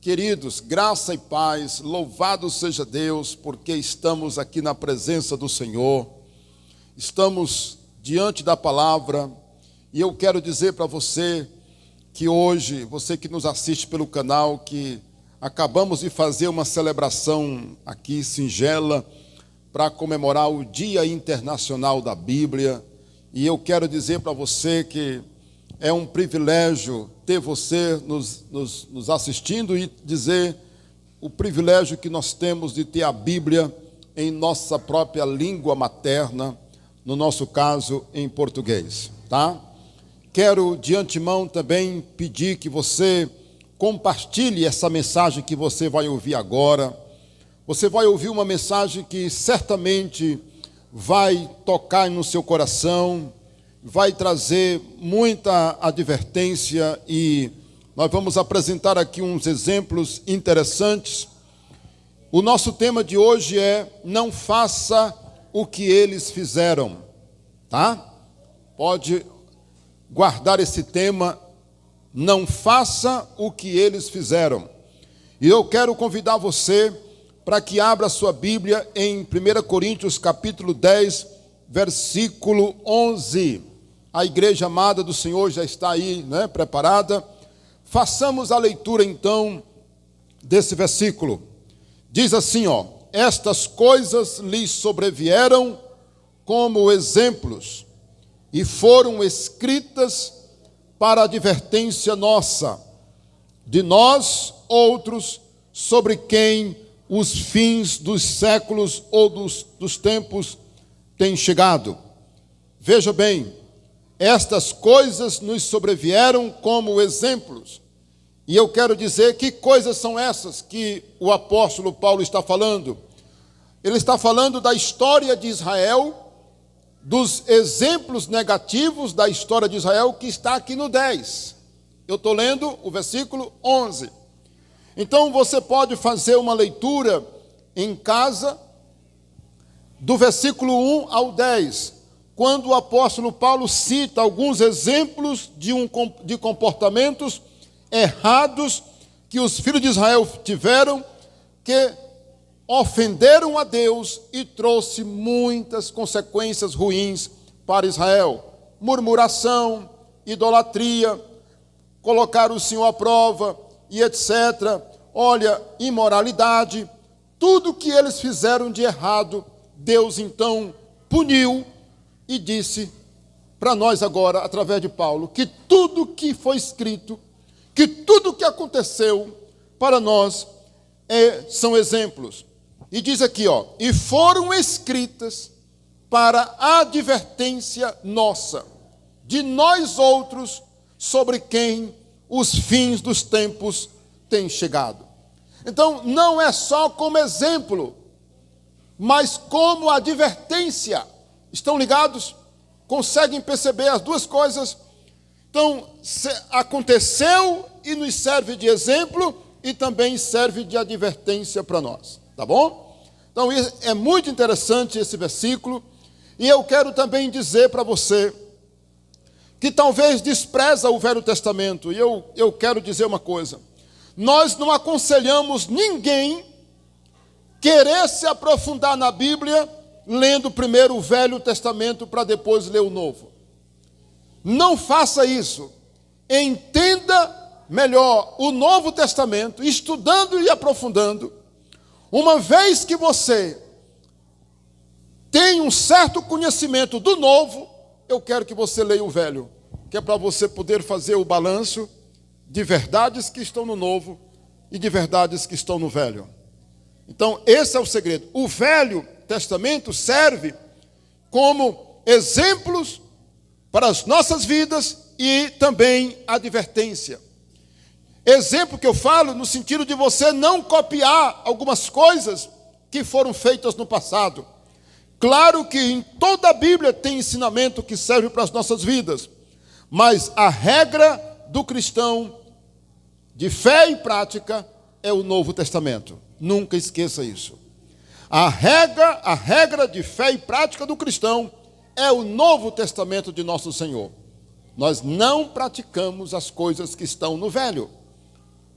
Queridos, graça e paz, louvado seja Deus, porque estamos aqui na presença do Senhor, estamos diante da palavra, e eu quero dizer para você que hoje, você que nos assiste pelo canal, que acabamos de fazer uma celebração aqui singela para comemorar o Dia Internacional da Bíblia, e eu quero dizer para você que é um privilégio ter você nos assistindo e dizer o privilégio que nós temos de ter a Bíblia em nossa própria língua materna, no nosso caso, em português, tá? Quero, de antemão, também pedir que você compartilhe essa mensagem que você vai ouvir agora. Você vai ouvir uma mensagem que certamente vai tocar no seu coração, vai trazer muita advertência e nós vamos apresentar aqui uns exemplos interessantes. O nosso tema de hoje é: não faça o que eles fizeram, tá? Pode guardar esse tema, não faça o que eles fizeram. E eu quero convidar você para que abra a sua Bíblia em 1 Coríntios capítulo 10, versículo 11. A igreja amada do Senhor já está aí, né, preparada. Façamos a leitura então desse versículo. Diz assim, estas coisas lhes sobrevieram como exemplos e foram escritas para advertência nossa, de nós outros, sobre quem os fins dos séculos ou dos tempos têm chegado. Veja bem, estas coisas nos sobrevieram como exemplos. E eu quero dizer que coisas são essas que o apóstolo Paulo está falando. Ele está falando da história de Israel, dos exemplos negativos da história de Israel, que está aqui no 10. Eu estou lendo o versículo 11. Então você pode fazer uma leitura em casa do versículo 1 ao 10, quando o apóstolo Paulo cita alguns exemplos de comportamentos errados que os filhos de Israel tiveram, que ofenderam a Deus e trouxe muitas consequências ruins para Israel. Murmuração, idolatria, colocar o Senhor à prova e etc. Olha, imoralidade, tudo que eles fizeram de errado, Deus então puniu e disse para nós agora, através de Paulo, que tudo que foi escrito, que tudo que aconteceu para nós são exemplos. E diz aqui, e foram escritas para advertência nossa, de nós outros, sobre quem os fins dos tempos têm chegado. Então, não é só como exemplo, mas como advertência. Estão ligados? Conseguem perceber as duas coisas? Então, aconteceu e nos serve de exemplo e também serve de advertência para nós. Tá bom? Então, é muito interessante esse versículo. E eu quero também dizer para você que talvez despreza o Velho Testamento. E eu quero dizer uma coisa. Nós não aconselhamos ninguém querer se aprofundar na Bíblia lendo primeiro o Velho Testamento para depois ler o Novo. Não faça isso. Entenda melhor o Novo Testamento, estudando e aprofundando. Uma vez que você tem um certo conhecimento do Novo, eu quero que você leia o Velho, que é para você poder fazer o balanço de verdades que estão no Novo e de verdades que estão no Velho. Então, esse é o segredo. O Velho Testamento serve como exemplos para as nossas vidas e também advertência. Exemplo que eu falo no sentido de você não copiar algumas coisas que foram feitas no passado. Claro que em toda a Bíblia tem ensinamento que serve para as nossas vidas, mas a regra do cristão de fé e prática é o Novo Testamento. Nunca esqueça isso. A regra de fé e prática do cristão é o Novo Testamento de nosso Senhor. Nós não praticamos as coisas que estão no Velho.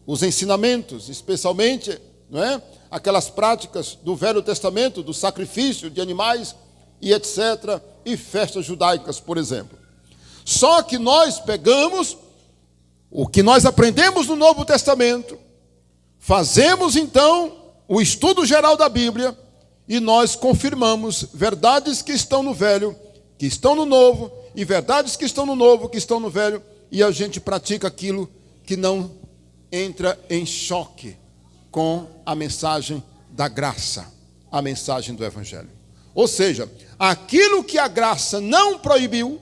os ensinamentos, especialmente, não é? Aquelas práticas do Velho Testamento, do sacrifício de animais e etc., e festas judaicas, por exemplo. Só que nós pegamos o que nós aprendemos no Novo Testamento, fazemos então o estudo geral da Bíblia e nós confirmamos verdades que estão no Velho, que estão no Novo, e verdades que estão no Novo, que estão no Velho, e a gente pratica aquilo que não entra em choque com a mensagem da graça, a mensagem do Evangelho. Ou seja, aquilo que a graça não proibiu,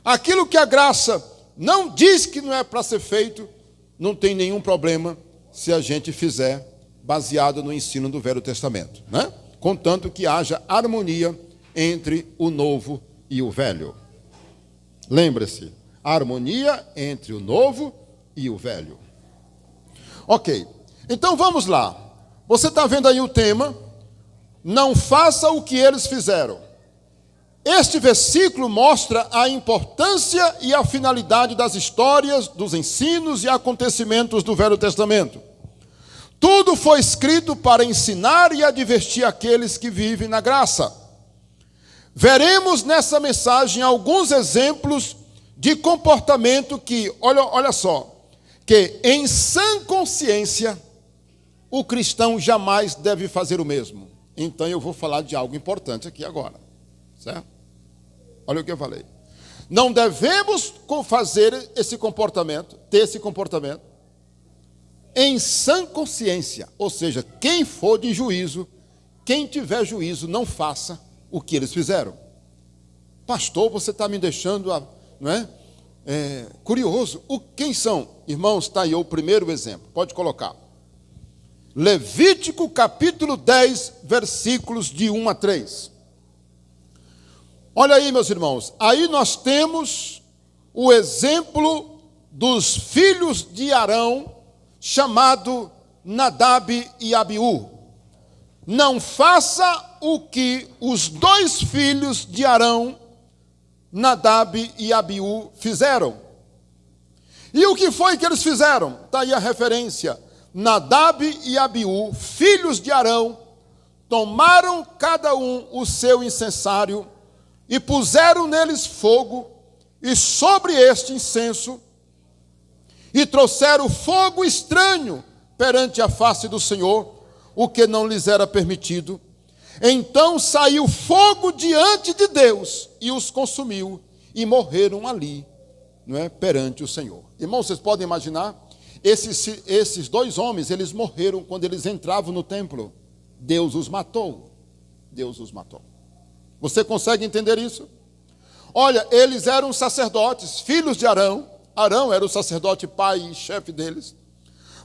aquilo que a graça não diz que não é para ser feito, não tem nenhum problema se a gente fizer baseado no ensino do Velho Testamento, né? Contanto que haja harmonia entre o Novo e o Velho. Lembre-se, harmonia entre o Novo e o Velho. Ok, então vamos lá. Você está vendo aí o tema? Não faça o que eles fizeram. Este versículo mostra a importância e a finalidade das histórias, dos ensinos e acontecimentos do Velho Testamento. Tudo foi escrito para ensinar e advertir aqueles que vivem na graça. Veremos nessa mensagem alguns exemplos de comportamento que, olha só, que em sã consciência o cristão jamais deve fazer o mesmo. Então eu vou falar de algo importante aqui agora, certo? Olha o que eu falei. Não devemos fazer esse comportamento, ter esse comportamento, em sã consciência. Ou seja, quem for de juízo, quem tiver juízo, não faça o que eles fizeram. Pastor, você está me deixando, não é? Curioso. Quem são? Irmãos, está aí o primeiro exemplo. Pode colocar. Levítico capítulo 10, versículos de 1 a 3. Olha aí, meus irmãos. Aí nós temos o exemplo dos filhos de Arão, chamado Nadab e Abiú. Não faça o que os dois filhos de Arão, Nadab e Abiú, fizeram. E o que foi que eles fizeram? Está aí a referência. Nadab e Abiú, filhos de Arão, tomaram cada um o seu incensário e puseram neles fogo, e sobre este incenso, e trouxeram fogo estranho perante a face do Senhor, o que não lhes era permitido. Então saiu fogo diante de Deus e os consumiu, e morreram ali, não é, perante o Senhor. Irmãos, vocês podem imaginar, esses dois homens, eles morreram quando eles entravam no templo. Deus os matou. Deus os matou. Você consegue entender isso? Olha, eles eram sacerdotes, filhos de Arão. Arão era o sacerdote pai e chefe deles.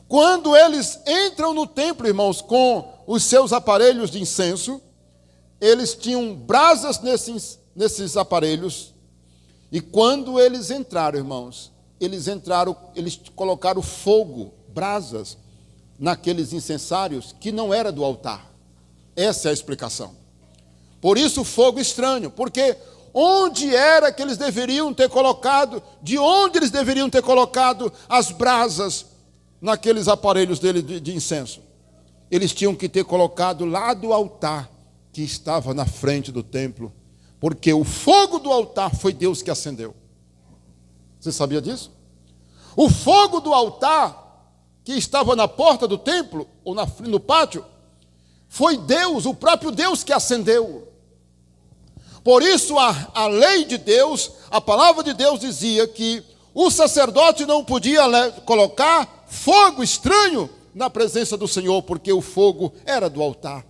Quando eles entram no templo, irmãos, com os seus aparelhos de incenso, eles tinham brasas nesses aparelhos. E quando eles entraram, irmãos, eles colocaram fogo, brasas, naqueles incensários que não era do altar. Essa é a explicação. Por isso fogo estranho, porque onde era que eles deveriam ter colocado, de onde eles deveriam ter colocado as brasas naqueles aparelhos dele de incenso? Eles tinham que ter colocado lá do altar, que estava na frente do templo, porque o fogo do altar foi Deus que acendeu. Você sabia disso? O fogo do altar, que estava na porta do templo, ou no pátio, foi Deus, o próprio Deus que acendeu. Por isso a lei de Deus, a palavra de Deus dizia que o sacerdote não podia colocar fogo estranho na presença do Senhor, porque o fogo era do altar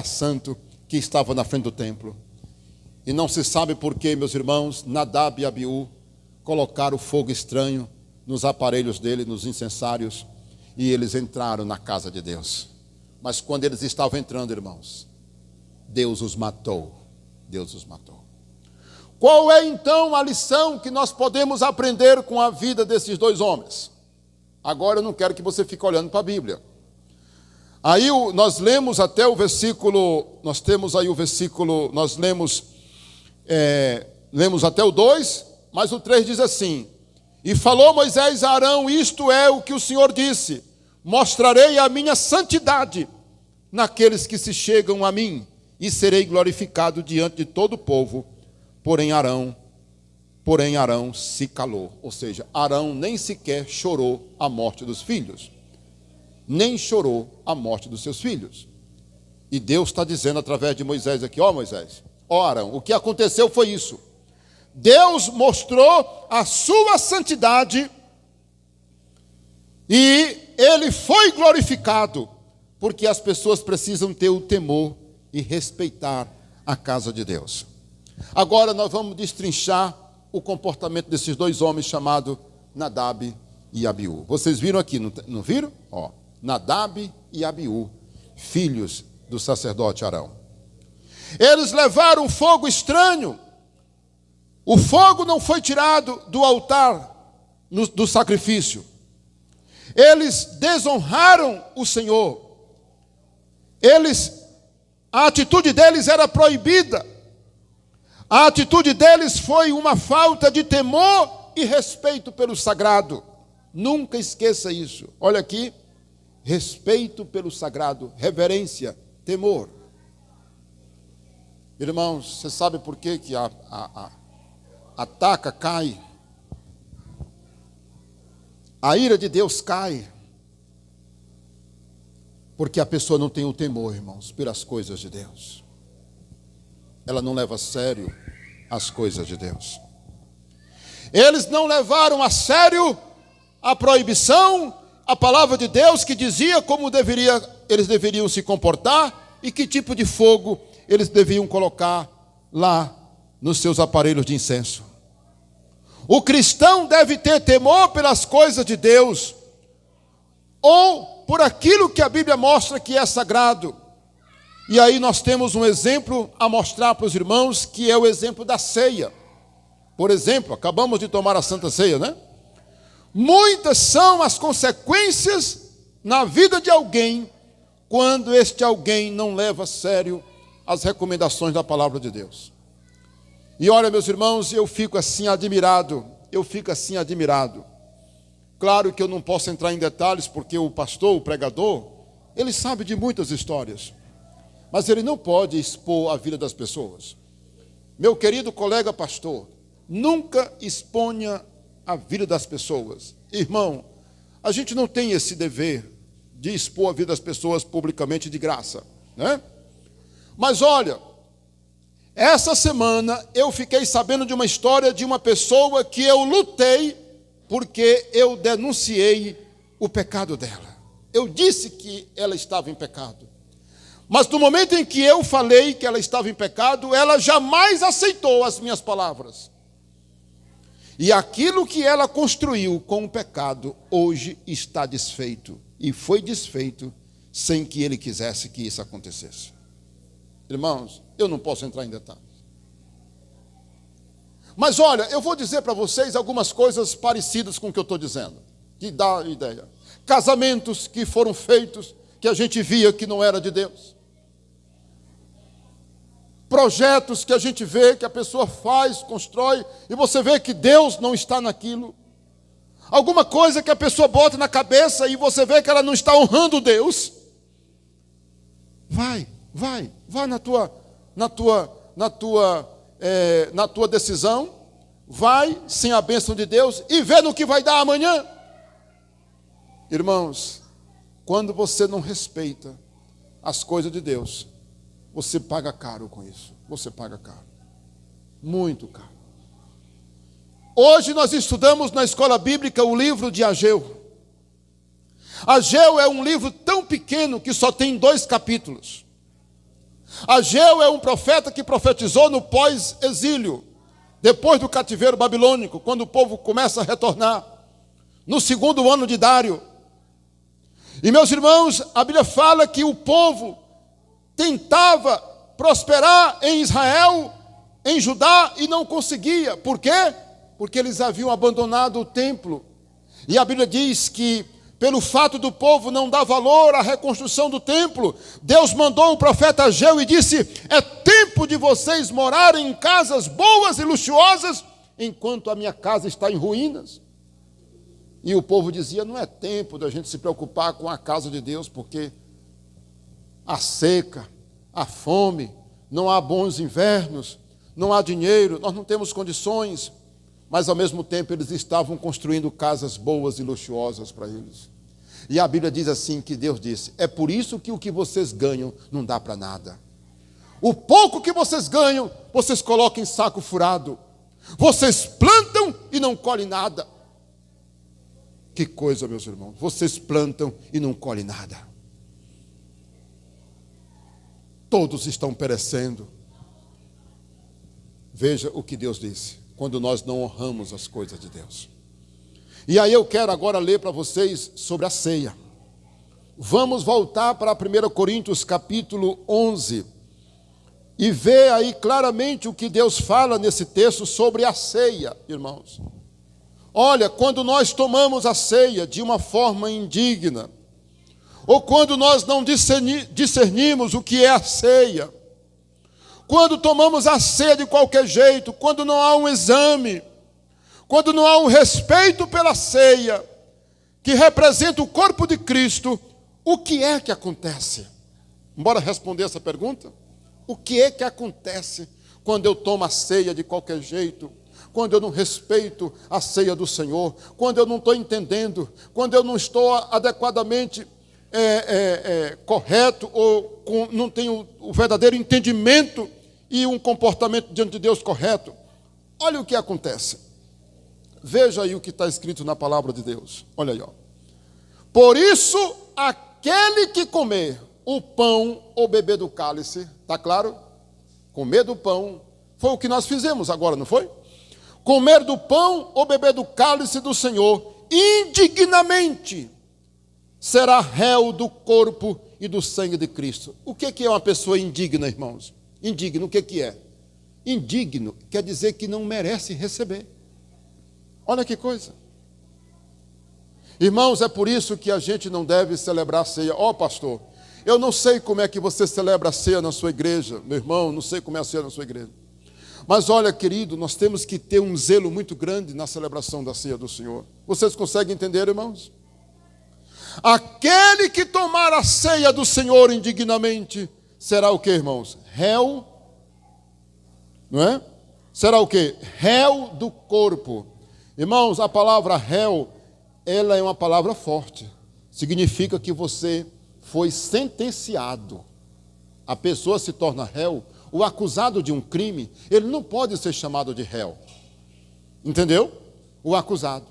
santo que estava na frente do templo. E não se sabe por que, meus irmãos, Nadab e Abiú colocaram fogo estranho nos aparelhos dele, nos incensários, e eles entraram na casa de Deus. Mas quando eles estavam entrando, irmãos, Deus os matou. Deus os matou. Qual é então a lição que nós podemos aprender com a vida desses dois homens? Agora eu não quero que você fique olhando para a Bíblia. Aí nós lemos até o versículo, nós temos aí o versículo, nós lemos até o 2, mas o 3 diz assim: E falou Moisés a Arão: isto é o que o Senhor disse: mostrarei a minha santidade naqueles que se chegam a mim, e serei glorificado diante de todo o povo. Porém Arão se calou. Ou seja, Arão nem sequer chorou a morte dos filhos. Nem chorou a morte dos seus filhos. E Deus está dizendo através de Moisés aqui: ó Moisés, ó Arão, o que aconteceu foi isso. Deus mostrou a sua santidade e ele foi glorificado, porque as pessoas precisam ter o temor e respeitar a casa de Deus. Agora nós vamos destrinchar o comportamento desses dois homens chamados Nadab e Abiú. Vocês viram aqui, não viram? Ó, Nadab e Abiú, filhos do sacerdote Arão. Eles levaram fogo estranho. O fogo não foi tirado do altar do sacrifício. Eles desonraram o Senhor. A atitude deles era proibida. A atitude deles foi uma falta de temor e respeito pelo sagrado. Nunca esqueça isso. Olha aqui, respeito pelo sagrado, reverência, temor. Irmãos, você sabe por que a taca cai? A ira de Deus cai porque a pessoa não tem o temor, irmãos, pelas coisas de Deus. Ela não leva a sério as coisas de Deus. Eles não levaram a sério a proibição, a palavra de Deus que dizia como eles deveriam se comportar e que tipo de fogo eles deviam colocar lá nos seus aparelhos de incenso. O cristão deve ter temor pelas coisas de Deus, ou por aquilo que a Bíblia mostra que é sagrado. E aí nós temos um exemplo a mostrar para os irmãos, que é o exemplo da ceia. Por exemplo, acabamos de tomar a Santa Ceia, né? Muitas são as consequências na vida de alguém, quando este alguém não leva a sério as recomendações da palavra de Deus. E olha, meus irmãos, eu fico assim admirado. Claro que eu não posso entrar em detalhes, porque o pastor, o pregador, ele sabe de muitas histórias, mas ele não pode expor a vida das pessoas. Meu querido colega pastor, nunca exponha a vida das pessoas. Irmão, a gente não tem esse dever de expor a vida das pessoas publicamente de graça, né? Mas olha, essa semana eu fiquei sabendo de uma história de uma pessoa que eu lutei porque eu denunciei o pecado dela. Eu disse que ela estava em pecado. Mas no momento em que eu falei que ela estava em pecado, ela jamais aceitou as minhas palavras. E aquilo que ela construiu com o pecado, hoje está desfeito. E foi desfeito sem que ele quisesse que isso acontecesse. Irmãos, eu não posso entrar em detalhes. Mas olha, eu vou dizer para vocês algumas coisas parecidas com o que eu estou dizendo, que dá ideia. Casamentos que foram feitos, que a gente via que não era de Deus. Projetos que a gente vê que a pessoa faz, constrói, e você vê que Deus não está naquilo. Alguma coisa que a pessoa bota na cabeça e você vê que ela não está honrando Deus. Vai na tua decisão, vai sem a bênção de Deus e vê no que vai dar amanhã. Irmãos, quando você não respeita as coisas de Deus, você paga caro com isso. Você paga caro. Muito caro. Hoje nós estudamos na escola bíblica o livro de Ageu. Ageu é um livro tão pequeno que só tem 2 capítulos. Ageu é um profeta que profetizou no pós-exílio, depois do cativeiro babilônico, quando o povo começa a retornar, no 2º ano de Dário. E meus irmãos, a Bíblia fala que o povo tentava prosperar em Israel, em Judá, e não conseguia. Por quê? Porque eles haviam abandonado o templo. E a Bíblia diz que, pelo fato do povo não dar valor à reconstrução do templo, Deus mandou o profeta Ageu e disse: é tempo de vocês morarem em casas boas e luxuosas, enquanto a minha casa está em ruínas. E o povo dizia, não é tempo da gente se preocupar com a casa de Deus, porque a seca, a fome, não há bons invernos, não há dinheiro, nós não temos condições. Mas ao mesmo tempo eles estavam construindo casas boas e luxuosas para eles. E a Bíblia diz assim, que Deus disse, é por isso que o que vocês ganham não dá para nada. O pouco que vocês ganham, vocês colocam em saco furado. Vocês plantam e não colhem nada. Que coisa, meus irmãos. Vocês plantam e não colhem nada. Todos estão perecendo. Veja o que Deus disse, quando nós não honramos as coisas de Deus. E aí eu quero agora ler para vocês sobre a ceia. Vamos voltar para 1 Coríntios capítulo 11 e ver aí claramente o que Deus fala nesse texto sobre a ceia, irmãos. Olha, quando nós tomamos a ceia de uma forma indigna, ou quando nós não discernimos o que é a ceia, quando tomamos a ceia de qualquer jeito, quando não há um exame, quando não há um respeito pela ceia, que representa o corpo de Cristo, o que é que acontece? Bora responder essa pergunta? O que é que acontece quando eu tomo a ceia de qualquer jeito? Quando eu não respeito a ceia do Senhor? Quando eu não estou entendendo? Quando eu não estou adequadamente correto, ou não tenho o verdadeiro entendimento e um comportamento diante de Deus correto? Olha o que acontece. Veja aí o que está escrito na palavra de Deus. Olha aí, ó. Por isso, aquele que comer o pão ou beber do cálice, está claro? Comer do pão, foi o que nós fizemos agora, não foi? Comer do pão ou beber do cálice do Senhor, indignamente, será réu do corpo e do sangue de Cristo. O que é uma pessoa indigna, irmãos? Indigno, o que é? Indigno quer dizer que não merece receber. Olha que coisa. Irmãos, é por isso que a gente não deve celebrar a ceia. Ó, pastor, eu não sei como é que você celebra a ceia na sua igreja. Meu irmão, não sei como é a ceia na sua igreja. Mas olha, querido, nós temos que ter um zelo muito grande na celebração da ceia do Senhor. Vocês conseguem entender, irmãos? Aquele que tomar a ceia do Senhor indignamente, será o que, irmãos? Réu, não é? Será o que? Réu do corpo. Irmãos, a palavra réu, ela é uma palavra forte. Significa que você foi sentenciado. A pessoa se torna réu. O acusado de um crime, ele não pode ser chamado de réu. Entendeu? O acusado.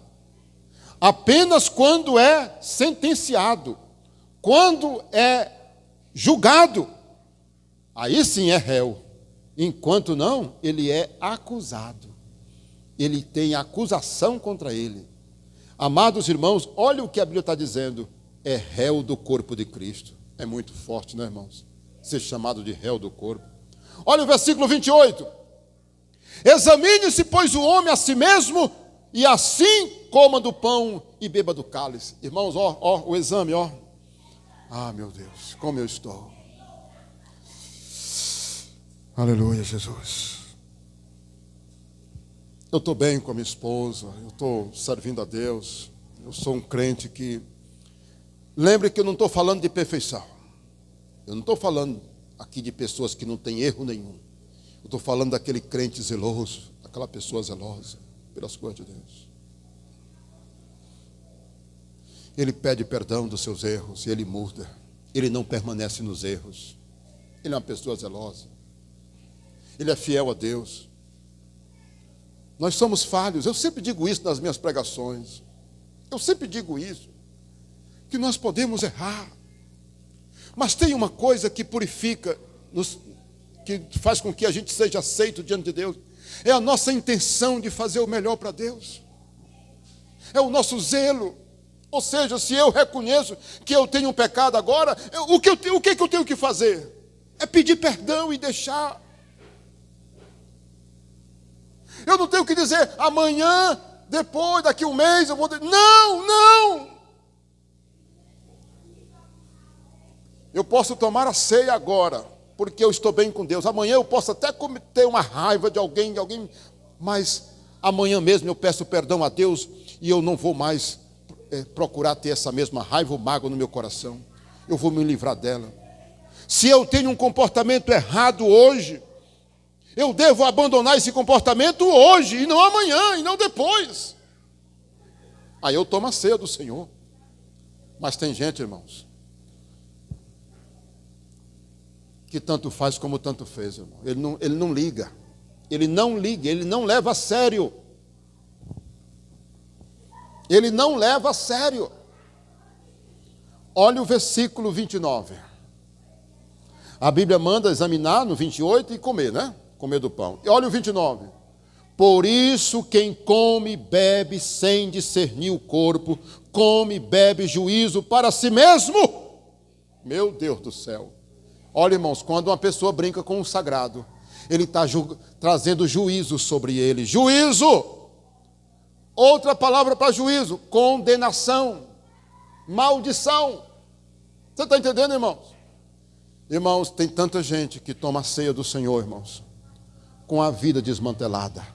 Apenas quando é sentenciado, quando é julgado, aí sim é réu. Enquanto não, ele é acusado. Ele tem acusação contra ele. Amados irmãos, olha o que a Bíblia está dizendo. É réu do corpo de Cristo. É muito forte, né, irmãos? Ser chamado de réu do corpo. Olha o versículo 28. Examine-se, pois, o homem a si mesmo, e assim coma do pão e beba do cálice. Irmãos, ó, o exame, ó. Ah, meu Deus, como eu estou. Aleluia, Jesus. Eu estou bem com a minha esposa, eu estou servindo a Deus. Eu sou um crente que... Lembre que eu não estou falando de perfeição. Eu não estou falando aqui de pessoas que não têm erro nenhum. Eu estou falando daquele crente zeloso, daquela pessoa zelosa pelas coisas de Deus. Ele pede perdão dos seus erros e ele muda. Ele não permanece nos erros. Ele é uma pessoa zelosa. Ele é fiel a Deus. Nós somos falhos. Eu sempre digo isso nas minhas pregações. Eu sempre digo isso. Que nós podemos errar. Mas tem uma coisa que purifica, que faz com que a gente seja aceito diante de Deus. É a nossa intenção de fazer o melhor para Deus. É o nosso zelo. Ou seja, se eu reconheço que eu tenho um pecado agora, o que eu tenho que fazer? É pedir perdão e deixar. Eu não tenho que dizer, amanhã, depois, daqui um mês, eu vou... Não! Eu posso tomar a ceia agora, porque eu estou bem com Deus. Amanhã eu posso até ter uma raiva de alguém, mas amanhã mesmo eu peço perdão a Deus e eu não vou mais procurar ter essa mesma raiva ou mágoa no meu coração. Eu vou me livrar dela. Se eu tenho um comportamento errado hoje, eu devo abandonar esse comportamento hoje, e não amanhã, e não depois. Aí eu tomo a ceia do Senhor. Mas tem gente, irmãos, que tanto faz como tanto fez, irmão. Ele não liga. Ele não liga, ele não leva a sério. Ele não leva a sério. Olha o versículo 29. A Bíblia manda examinar no 28 e comer, né? Comer do pão. E olha o 29. Por isso quem come e bebe sem discernir o corpo, come e bebe juízo para si mesmo. Meu Deus do céu. Olha, irmãos, quando uma pessoa brinca com o sagrado, ele está trazendo juízo sobre ele. Juízo! Outra palavra para juízo: condenação, maldição. Você está entendendo, irmãos? Irmãos, tem tanta gente que toma a ceia do Senhor, irmãos, com a vida desmantelada.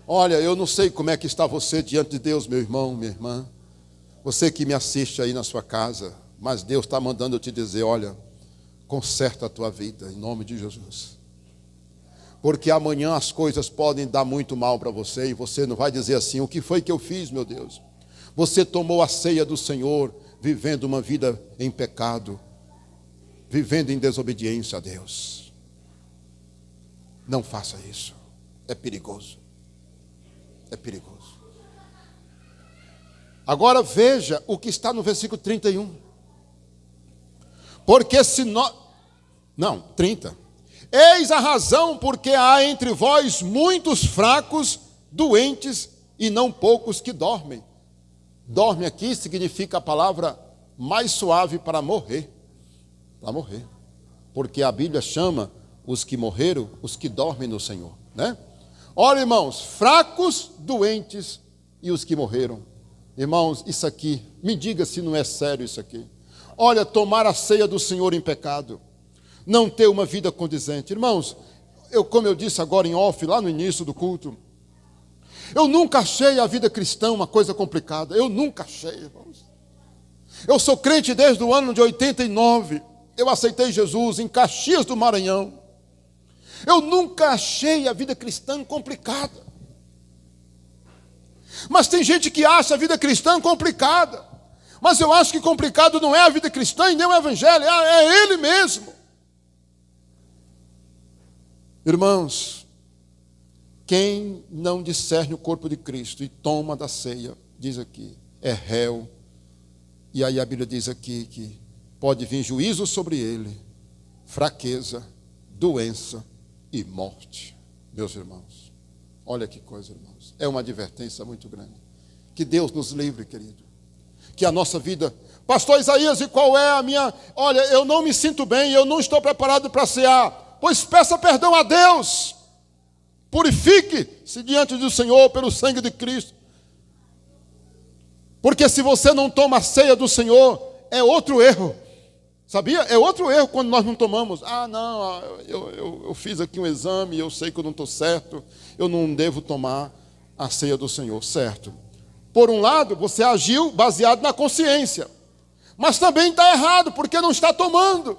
Olha, eu não sei como é que está você diante de Deus, meu irmão, minha irmã. Você que me assiste aí na sua casa, mas Deus está mandando eu te dizer, olha, conserta a tua vida, em nome de Jesus. Porque amanhã as coisas podem dar muito mal para você, e você não vai dizer assim, o que foi que eu fiz, meu Deus? Você tomou a ceia do Senhor, vivendo uma vida em pecado, vivendo em desobediência a Deus. Não faça isso, é perigoso. É perigoso. Agora veja o que está no versículo 31. Porque se nós... Não, 30. Eis a razão porque há entre vós muitos fracos, doentes e não poucos que dormem. Dorme aqui significa a palavra mais suave para morrer. Para morrer. Porque a Bíblia chama os que morreram, os que dormem no Senhor, né? Olha, irmãos, fracos, doentes e os que morreram. Irmãos, isso aqui, me diga se não é sério isso aqui. Olha, tomar a ceia do Senhor em pecado, não ter uma vida condizente. Irmãos, como eu disse agora em off, lá no início do culto, eu nunca achei a vida cristã uma coisa complicada. Eu nunca achei, irmãos. Eu sou crente desde o ano de 89. Eu aceitei Jesus em Caxias do Maranhão. Eu nunca achei a vida cristã complicada. Mas tem gente que acha a vida cristã complicada. Mas eu acho que complicado não é a vida cristã e nem o evangelho, é ele mesmo. Irmãos, quem não discerne o corpo de Cristo e toma da ceia, diz aqui, é réu. E aí a Bíblia diz aqui que pode vir juízo sobre ele, fraqueza, doença e morte. Meus irmãos, olha que coisa, irmãos. É uma advertência muito grande. Que Deus nos livre, querido. Que a nossa vida... Pastor Isaías, e qual é a minha... Olha, eu não me sinto bem, eu não estou preparado para cear. Pois peça perdão a Deus. Purifique-se diante do Senhor pelo sangue de Cristo. Porque se você não toma a ceia do Senhor, é outro erro. Sabia? É outro erro quando nós não tomamos. Não, eu fiz aqui um exame, eu sei que eu não estou certo, eu não devo tomar a ceia do Senhor, certo? Por um lado, você agiu baseado na consciência, mas também está errado, porque não está tomando.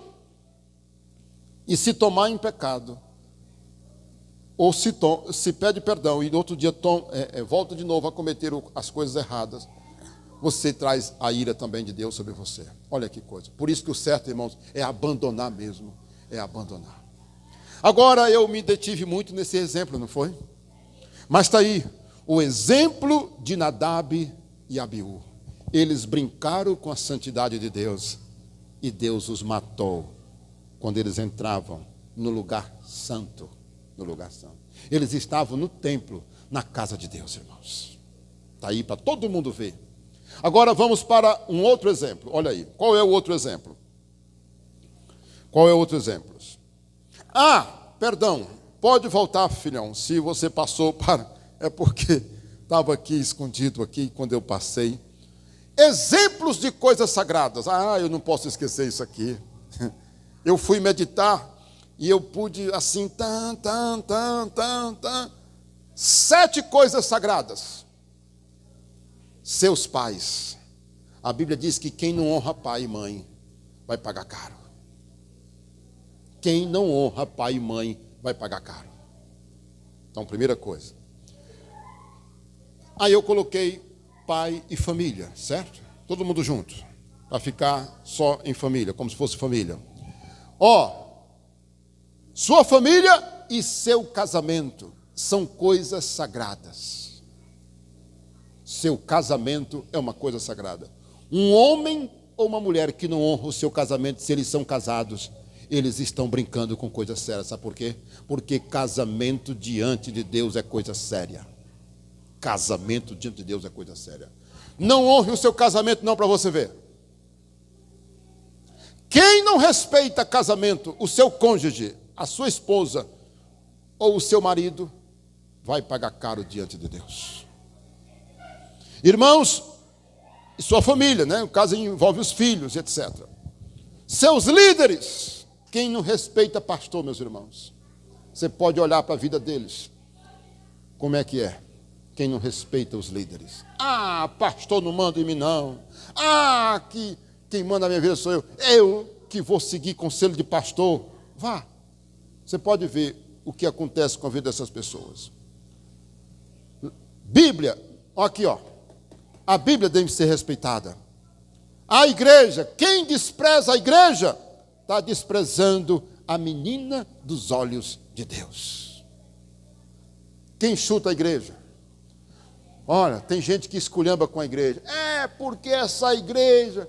E se tomar em pecado, ou se pede perdão e no outro dia volta de novo a cometer as coisas erradas, você traz a ira também de Deus sobre você. Olha que coisa. Por isso que o certo, irmãos, é abandonar mesmo. É abandonar. Agora, eu me detive muito nesse exemplo, não foi? Mas está aí, o exemplo de Nadab e Abiú. Eles brincaram com a santidade de Deus e Deus os matou quando eles entravam no lugar santo. No lugar santo. Eles estavam no templo, na casa de Deus, irmãos. Está aí para todo mundo ver. Agora vamos para um outro exemplo. Olha aí. Qual é o outro exemplo? Qual é o outro exemplo? Perdão. Pode voltar, filhão. Se você passou para... É porque estava aqui escondido aqui quando eu passei. Exemplos de coisas sagradas. Eu não posso esquecer isso aqui. Eu fui meditar e eu pude assim... 7 coisas sagradas. seus pais. A Bíblia diz que quem não honra pai e mãe vai pagar caro. Quem não honra pai e mãe vai pagar caro. Então, primeira coisa. Aí eu coloquei pai e família, certo? Todo mundo junto, para ficar só em família, como se fosse família. Sua família e seu casamento são coisas sagradas. Seu casamento é uma coisa sagrada. Um homem ou uma mulher que não honra o seu casamento, se eles são casados, eles estão brincando com coisas sérias. Sabe por quê? Porque casamento diante de Deus é coisa séria. Casamento diante de Deus é coisa séria. Não honre o seu casamento não, para você ver. Quem não respeita casamento, o seu cônjuge, a sua esposa ou o seu marido, vai pagar caro diante de Deus. Irmãos, e sua família, né? O caso envolve os filhos, etc. Seus líderes, quem não respeita pastor, meus irmãos, você pode olhar para a vida deles. Como é que é? Quem não respeita os líderes. Pastor não manda em mim não. Que quem manda na minha vida sou eu. Eu que vou seguir conselho de pastor. Vá. Você pode ver o que acontece com a vida dessas pessoas. Bíblia, aqui a Bíblia deve ser respeitada. A igreja, quem despreza a igreja, está desprezando a menina dos olhos de Deus. Quem chuta a igreja? Olha, tem gente que esculhamba com a igreja. Porque essa igreja,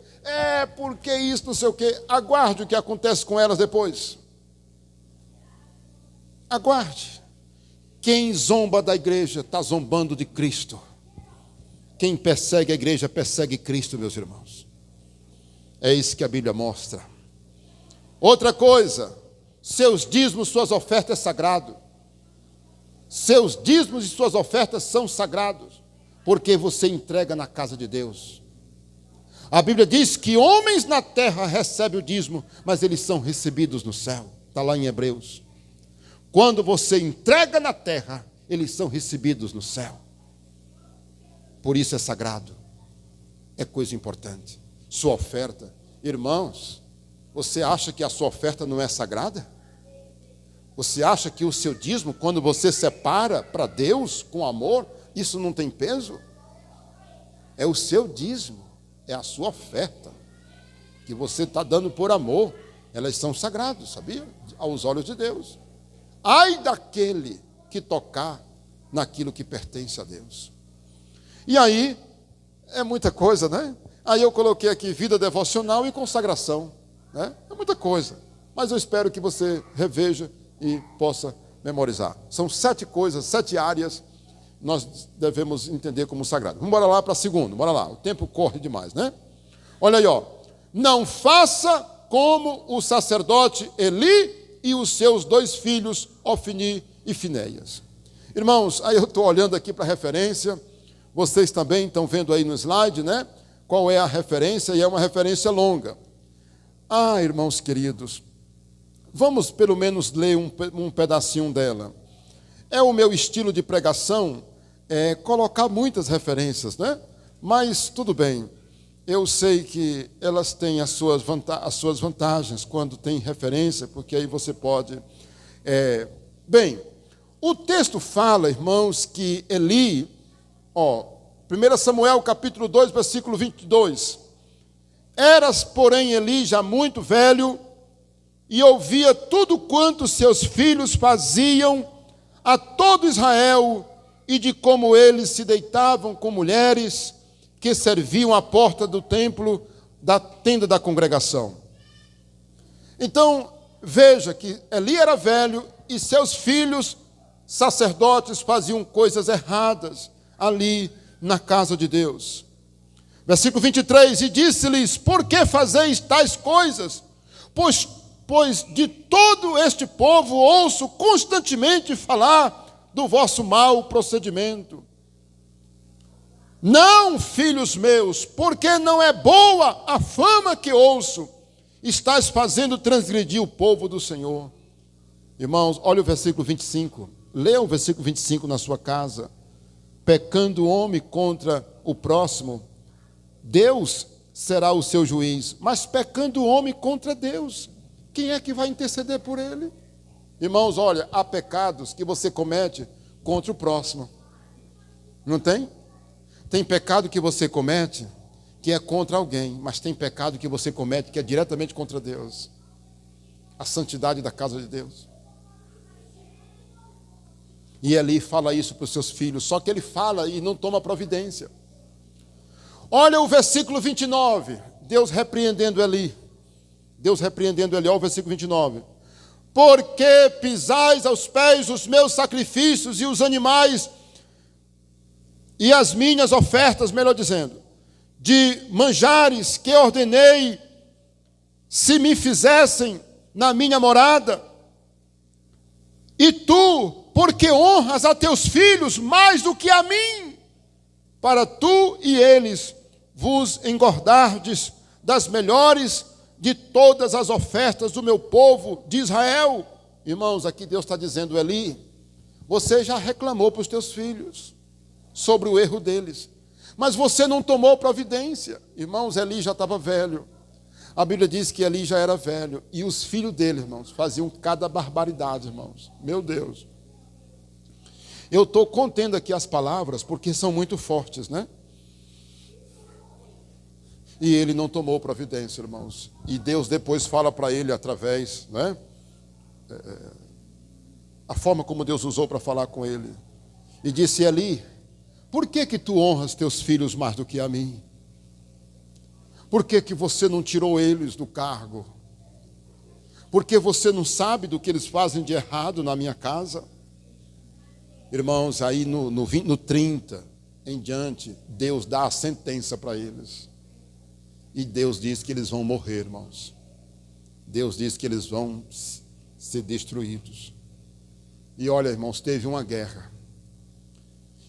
porque isso, não sei o quê. Aguarde o que acontece com elas depois. Aguarde. Quem zomba da igreja está zombando de Cristo. Quem persegue a igreja persegue Cristo, meus irmãos. É isso que a Bíblia mostra. Outra coisa, seus dízimos, suas ofertas é sagrado. Seus dízimos e suas ofertas são sagrados, porque você entrega na casa de Deus. A Bíblia diz que homens na terra recebem o dízimo, mas eles são recebidos no céu. Está lá em Hebreus. Quando você entrega na terra, eles são recebidos no céu. Por isso é sagrado. É coisa importante. Sua oferta. Irmãos, você acha que a sua oferta não é sagrada? Você acha que o seu dízimo, quando você separa para Deus com amor, isso não tem peso? É o seu dízimo, é a sua oferta, que você está dando por amor. Elas são sagradas, sabia? Aos olhos de Deus. Ai daquele que tocar naquilo que pertence a Deus. E aí, é muita coisa, né? Aí eu coloquei aqui vida devocional e consagração, né? É muita coisa, mas eu espero que você reveja e possa memorizar. São 7 coisas, 7 áreas nós devemos entender como sagrado. Vamos lá para a segunda, bora lá, o tempo corre demais, né? Olha aí, não faça como o sacerdote Eli e os seus 2 filhos, Ofni e Finéias. Irmãos, aí eu estou olhando aqui para a referência, vocês também estão vendo aí no slide, né? Qual é a referência, e é uma referência longa. Irmãos queridos, vamos pelo menos ler um pedacinho dela. É o meu estilo de pregação, colocar muitas referências, né? Mas tudo bem, eu sei que elas têm as suas vantagens quando tem referência, porque aí você pode... Bem, o texto fala, irmãos, que Eli, 1 Samuel capítulo 2, versículo 22, eras, porém, Eli já muito velho, e ouvia tudo quanto seus filhos faziam a todo Israel, e de como eles se deitavam com mulheres que serviam à porta do templo, da tenda da congregação. Então, veja que Eli era velho, e seus filhos, sacerdotes, faziam coisas erradas ali na casa de Deus. Versículo 23, e disse-lhes, por que fazeis tais coisas? Pois de todo este povo ouço constantemente falar do vosso mau procedimento. Não, filhos meus, porque não é boa a fama que ouço, estás fazendo transgredir o povo do Senhor. Irmãos, olha o versículo 25, leia o versículo 25 na sua casa. Pecando o homem contra o próximo, Deus será o seu juiz. Mas pecando o homem contra Deus, quem é que vai interceder por ele? Irmãos, olha, há pecados que você comete contra o próximo. Não tem? Tem pecado que você comete que é contra alguém, mas tem pecado que você comete que é diretamente contra Deus. A santidade da casa de Deus. E Eli fala isso para os seus filhos, só que ele fala e não toma providência. Olha o versículo 29, Deus repreendendo Eli. Deus repreendendo Eli, olha o versículo 29. Porque pisais aos pés os meus sacrifícios e os animais e as minhas ofertas, melhor dizendo, de manjares que ordenei, se me fizessem na minha morada, e tu, porque honras a teus filhos mais do que a mim, para tu e eles vos engordardes das melhores de todas as ofertas do meu povo de Israel. Irmãos, aqui Deus está dizendo, Eli, você já reclamou para os teus filhos sobre o erro deles, mas você não tomou providência. Irmãos, Eli já estava velho. A Bíblia diz que Eli já era velho, e os filhos dele, irmãos, faziam cada barbaridade, irmãos. Meu Deus. Eu estou contendo aqui as palavras porque são muito fortes, né? E ele não tomou providência, irmãos. E Deus depois fala para ele através, né? A forma como Deus usou para falar com ele. E disse, Eli, por que tu honras teus filhos mais do que a mim? Por que você não tirou eles do cargo? Porque você não sabe do que eles fazem de errado na minha casa? Irmãos, aí no 30 em diante, Deus dá a sentença para eles. E Deus diz que eles vão morrer, irmãos. Deus diz que eles vão ser destruídos. E olha, irmãos, teve uma guerra.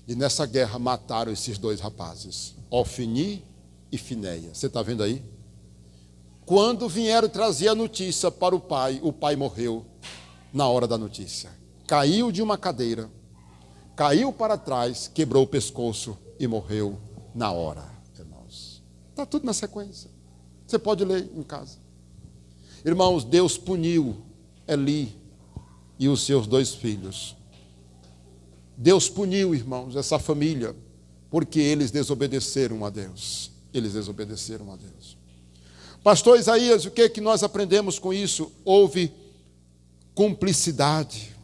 E nessa guerra mataram esses dois rapazes, Ofni e Finéias. Você está vendo aí? Quando vieram trazer a notícia para o pai morreu na hora da notícia. Caiu de uma cadeira, caiu para trás, quebrou o pescoço e morreu na hora, irmãos. Está tudo na sequência. Você pode ler em casa. Irmãos, Deus puniu Eli e os seus dois filhos. Deus puniu, irmãos, essa família, porque eles desobedeceram a Deus. Eles desobedeceram a Deus. Pastor Isaías, o que é que nós aprendemos com isso? Houve cumplicidade.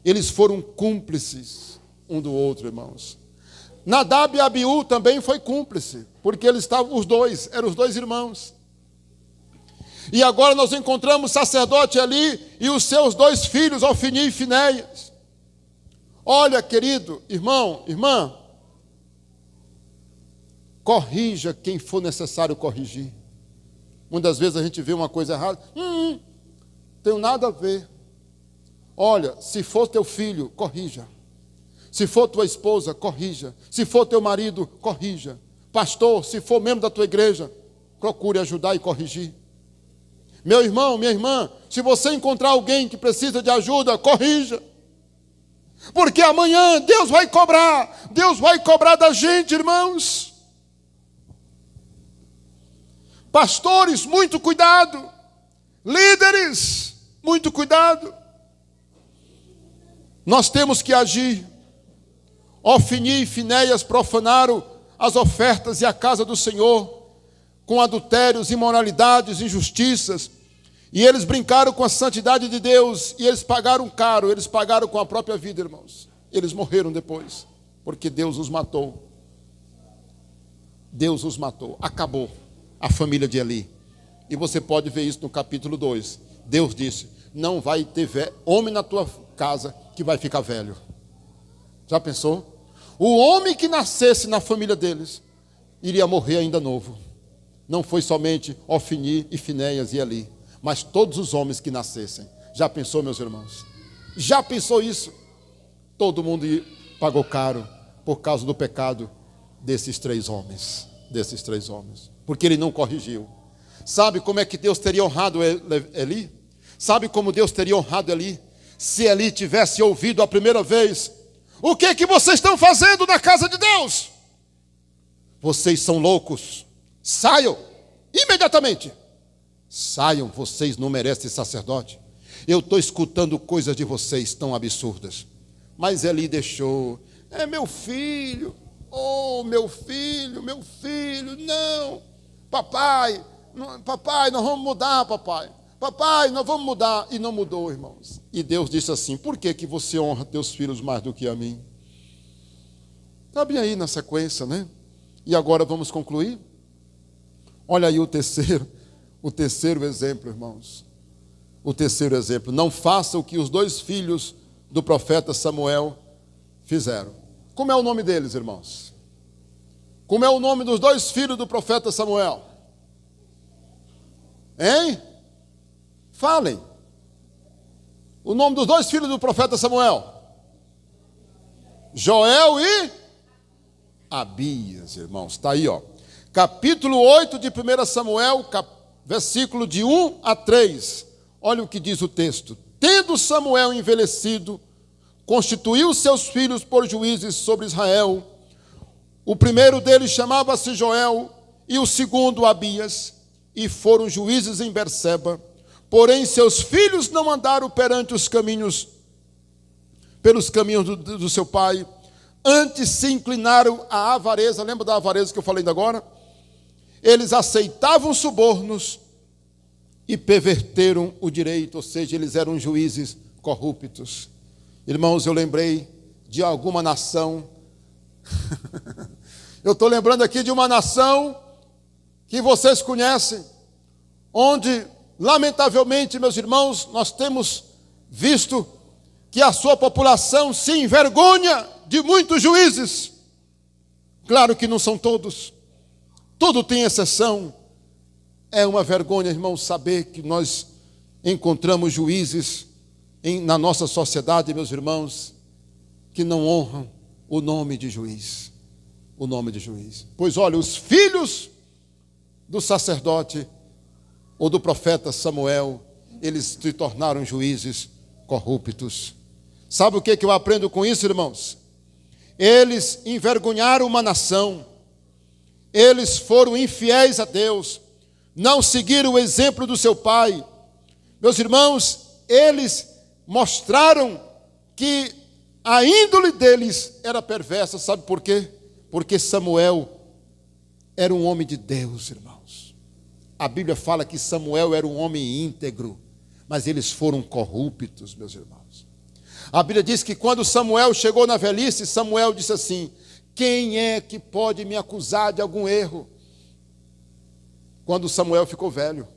Eles foram cúmplices um do outro, irmãos. Nadab e Abiú também foi cúmplice, porque eles estavam, os dois, eram os dois irmãos. E agora nós encontramos o sacerdote ali e os seus dois filhos, Ofni e Finéias. Olha, querido irmão, irmã, corrija quem for necessário corrigir. Muitas vezes a gente vê uma coisa errada, tem nada a ver. Olha, se for teu filho, corrija. Se for tua esposa, corrija. Se for teu marido, corrija. Pastor, se for membro da tua igreja, procure ajudar e corrigir. Meu irmão, minha irmã, se você encontrar alguém que precisa de ajuda, corrija. Porque amanhã Deus vai cobrar da gente, irmãos. Pastores, muito cuidado. Líderes, muito cuidado. Nós temos que agir. Ofni e Finéias profanaram as ofertas e a casa do Senhor, com adultérios, imoralidades, injustiças. E eles brincaram com a santidade de Deus, e eles pagaram caro, eles pagaram com a própria vida, irmãos. Eles morreram depois, porque Deus os matou. Deus os matou, acabou a família de Eli. E você pode ver isso no capítulo 2. Deus disse, não vai ter homem na tua casa que vai ficar velho. Já pensou? O homem que nascesse na família deles, iria morrer ainda novo. Não foi somente Ofni e Finéias e Eli, mas todos os homens que nascessem. Já pensou, meus irmãos? Já pensou isso? Todo mundo pagou caro por causa do pecado desses três homens. Porque ele não corrigiu. Sabe como é que Deus teria honrado Eli? Sabe como Deus teria honrado Eli? Se Eli tivesse ouvido a primeira vez, o que vocês estão fazendo na casa de Deus? vocês são loucos, saiam, imediatamente. Saiam, vocês não merecem sacerdote. Eu estou escutando coisas de vocês tão absurdas. Mas Eli deixou, meu filho, oh meu filho, não, papai, nós vamos mudar, papai, nós vamos mudar. E não mudou, irmãos. E Deus disse assim: por que você honra teus filhos mais do que a mim? Está bem aí na sequência, né? E agora vamos concluir? Olha aí o terceiro exemplo, irmãos. O terceiro exemplo: não faça o que os 2 filhos do profeta Samuel fizeram. Como é o nome deles, irmãos? Como é o nome dos 2 filhos do profeta Samuel? Hein? Falem. O nome dos 2 filhos do profeta Samuel: Joel e Abias, irmãos. Está aí, ó. Capítulo 8 de 1 Samuel, versículo de 1 a 3. Olha o que diz o texto. Tendo Samuel envelhecido, constituiu seus filhos por juízes sobre Israel. O primeiro deles chamava-se Joel, e o segundo Abias, e foram juízes em Berseba. Porém, seus filhos não andaram pelos caminhos do seu pai, antes se inclinaram à avareza. Lembra da avareza que eu falei ainda agora? Eles aceitavam subornos e perverteram o direito, ou seja, eles eram juízes corruptos. Irmãos, eu lembrei de alguma nação, eu estou lembrando aqui de uma nação que vocês conhecem, onde, lamentavelmente, meus irmãos, nós temos visto que a sua população se envergonha de muitos juízes. Claro que não são todos, tudo tem exceção. É uma vergonha, irmãos, saber que nós encontramos juízes na nossa sociedade, meus irmãos, que não honram o nome de juiz. O nome de juiz. Pois olha, os filhos do sacerdote ou do profeta Samuel, eles se tornaram juízes corruptos. Sabe o que eu aprendo com isso, irmãos? Eles envergonharam uma nação, eles foram infiéis a Deus, não seguiram o exemplo do seu pai. Meus irmãos, eles mostraram que a índole deles era perversa. Sabe por quê? Porque Samuel era um homem de Deus, irmãos. A Bíblia fala que Samuel era um homem íntegro, mas eles foram corruptos, meus irmãos. A Bíblia diz que quando Samuel chegou na velhice, Samuel disse assim: quem é que pode me acusar de algum erro? Quando Samuel ficou velho,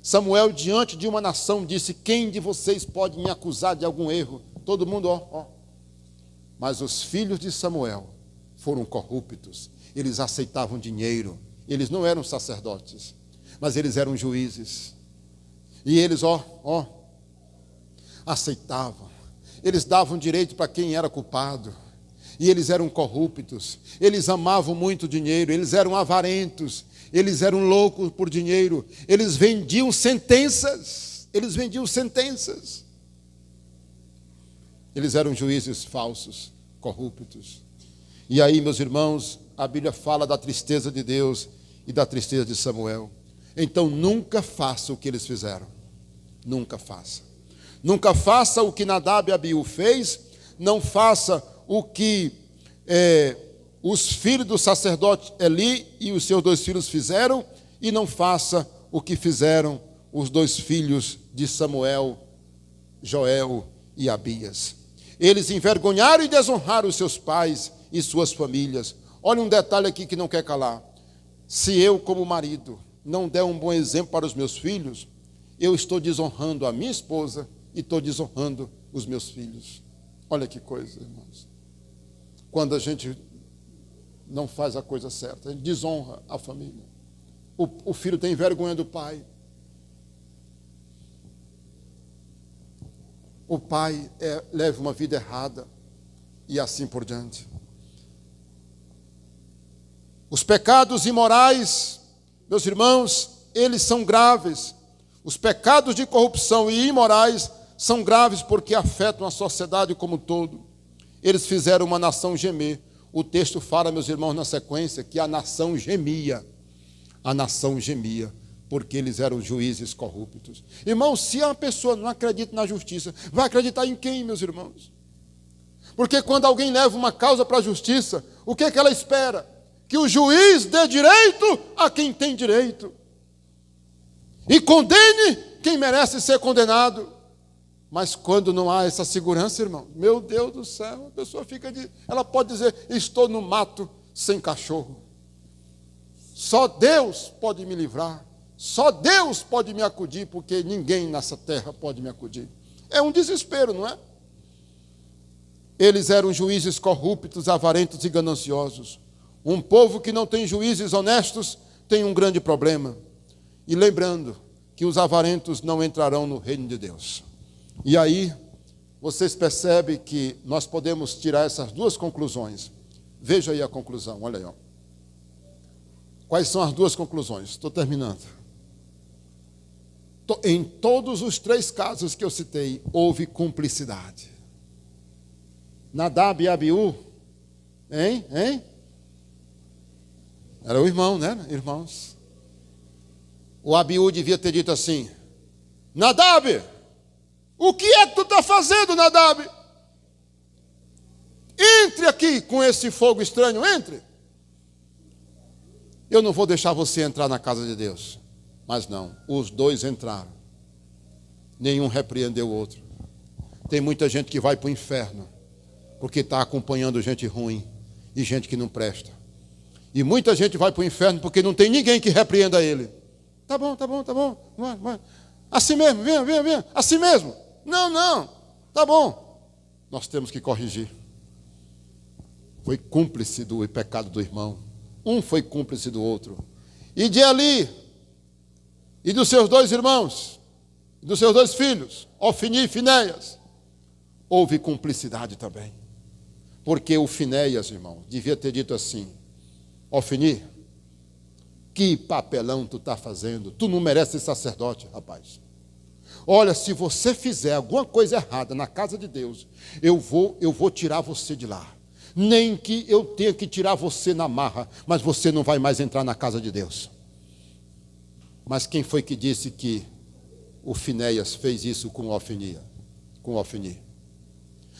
Samuel, diante de uma nação, disse: quem de vocês pode me acusar de algum erro? Todo mundo, ó. Mas os filhos de Samuel foram corruptos. Eles aceitavam dinheiro. Eles não eram sacerdotes, mas eles eram juízes. E eles, aceitavam. Eles davam direito para quem era culpado. E eles eram corruptos. Eles amavam muito dinheiro. Eles eram avarentos. Eles eram loucos por dinheiro. Eles vendiam sentenças. Eles eram juízes falsos, corruptos. E aí, meus irmãos, a Bíblia fala da tristeza de Deus e da tristeza de Samuel. Então, nunca faça o que eles fizeram. Nunca faça. Nunca faça o que Nadab e Abiú fez. Não faça o que os filhos do sacerdote Eli e os seus 2 filhos fizeram. E não faça o que fizeram os 2 filhos de Samuel, Joel e Abias. Eles envergonharam e desonraram os seus pais e suas famílias. Olha um detalhe aqui que não quer calar. Se eu, como marido, não der um bom exemplo para os meus filhos, eu estou desonrando a minha esposa e estou desonrando os meus filhos. Olha que coisa, irmãos. Quando a gente não faz a coisa certa, a gente desonra a família. O filho tem vergonha do pai. O pai leva uma vida errada e assim por diante. Os pecados imorais, meus irmãos, eles são graves. Os pecados de corrupção e imorais são graves porque afetam a sociedade como um todo. Eles fizeram uma nação gemer. o texto fala, meus irmãos, na sequência, que a nação gemia. A nação gemia, porque eles eram juízes corruptos. Irmãos, se a pessoa não acredita na justiça, vai acreditar em quem, meus irmãos? Porque quando alguém leva uma causa para a justiça, o que é que ela espera? Que o juiz dê direito a quem tem direito. E condene quem merece ser condenado. Mas quando não há essa segurança, irmão, meu Deus do céu, a pessoa ela pode dizer, estou no mato sem cachorro. Só Deus pode me livrar. Só Deus pode me acudir, porque ninguém nessa terra pode me acudir. É um desespero, não é? Eles eram juízes corruptos, avarentos e gananciosos. Um povo que não tem juízes honestos tem um grande problema. E lembrando que os avarentos não entrarão no reino de Deus. E aí, vocês percebem que nós podemos tirar essas duas conclusões. Veja aí a conclusão, olha aí. Ó. Quais são as duas conclusões? Estou terminando. Em todos os 3 casos que eu citei, houve cumplicidade. Nadab e Abiú, hein? Era o irmão, né, irmãos? O Abiú devia ter dito assim, Nadab, o que é que tu está fazendo, Nadab? Entre aqui com esse fogo estranho, entre. Eu não vou deixar você entrar na casa de Deus. Mas não, os 2 entraram. Nenhum repreendeu o outro. Tem muita gente que vai para o inferno, porque está acompanhando gente ruim e gente que não presta. E muita gente vai para o inferno porque não tem ninguém que repreenda ele. Tá bom. Vai. Assim mesmo, venha. Assim mesmo. Não. Tá bom. Nós temos que corrigir. Foi cúmplice do pecado do irmão. Um foi cúmplice do outro. E de Eli, e dos seus 2 irmãos, e dos seus 2 filhos, Ofni e Finéias, houve cumplicidade também. Porque o Finéias, irmão, devia ter dito assim, Ofni, que papelão tu está fazendo? Tu não mereces sacerdote, rapaz. Olha, se você fizer alguma coisa errada na casa de Deus, eu vou tirar você de lá. Nem que eu tenha que tirar você na marra, mas você não vai mais entrar na casa de Deus. Mas quem foi que disse que o Finéias fez isso com o Ofni?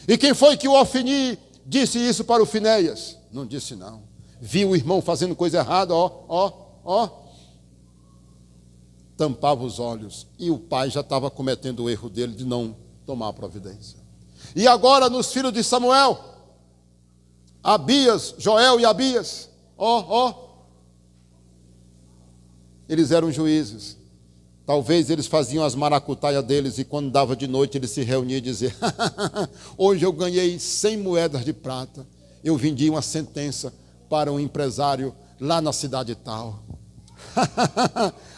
E quem foi que o Ofni disse isso para o Finéias? Não disse não. Viu o irmão fazendo coisa errada, tampava os olhos. E o pai já estava cometendo o erro dele de não tomar a providência. E agora nos filhos de Samuel, Abias, Joel e Abias, eles eram juízes. Talvez eles faziam as maracutaias deles e quando dava de noite eles se reuniam e diziam, hoje eu ganhei 100 moedas de prata, eu vendi uma sentença para um empresário lá na cidade tal.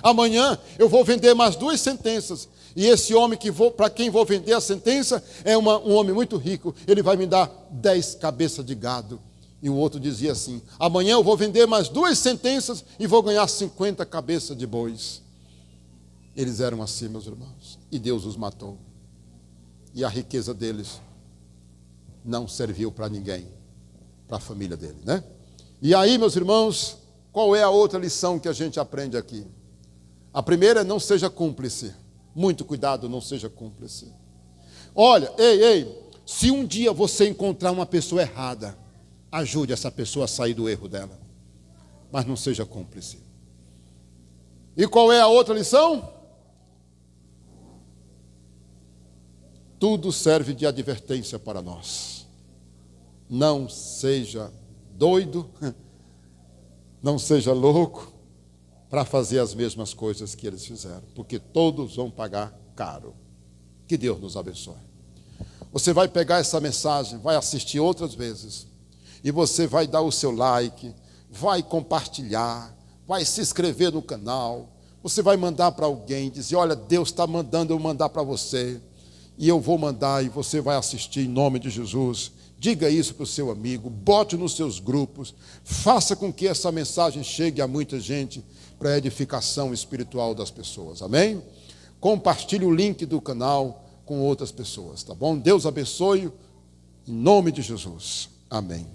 Amanhã eu vou vender mais 2 sentenças. E esse homem para quem vou vender a sentença é um homem muito rico. Ele vai me dar 10 cabeças de gado. E o outro dizia assim, amanhã eu vou vender mais 2 sentenças e vou ganhar 50 cabeças de bois. Eles eram assim, meus irmãos. E Deus os matou. E a riqueza deles não serviu para ninguém, para a família dele, né? E aí, meus irmãos, qual é a outra lição que a gente aprende aqui? A primeira é não seja cúmplice. Muito cuidado, não seja cúmplice. Olha, se um dia você encontrar uma pessoa errada, ajude essa pessoa a sair do erro dela. Mas não seja cúmplice. E qual é a outra lição? Tudo serve de advertência para nós. Não seja doido, não seja louco para fazer as mesmas coisas que eles fizeram, porque todos vão pagar caro. Que Deus nos abençoe. Você vai pegar essa mensagem, vai assistir outras vezes, e você vai dar o seu like, vai compartilhar, vai se inscrever no canal, você vai mandar para alguém, dizer, olha, Deus está mandando eu mandar para você, e eu vou mandar, e você vai assistir em nome de Jesus. Diga isso para o seu amigo, bote nos seus grupos, faça com que essa mensagem chegue a muita gente para a edificação espiritual das pessoas, amém? Compartilhe o link do canal com outras pessoas, tá bom? Deus abençoe, em nome de Jesus, amém.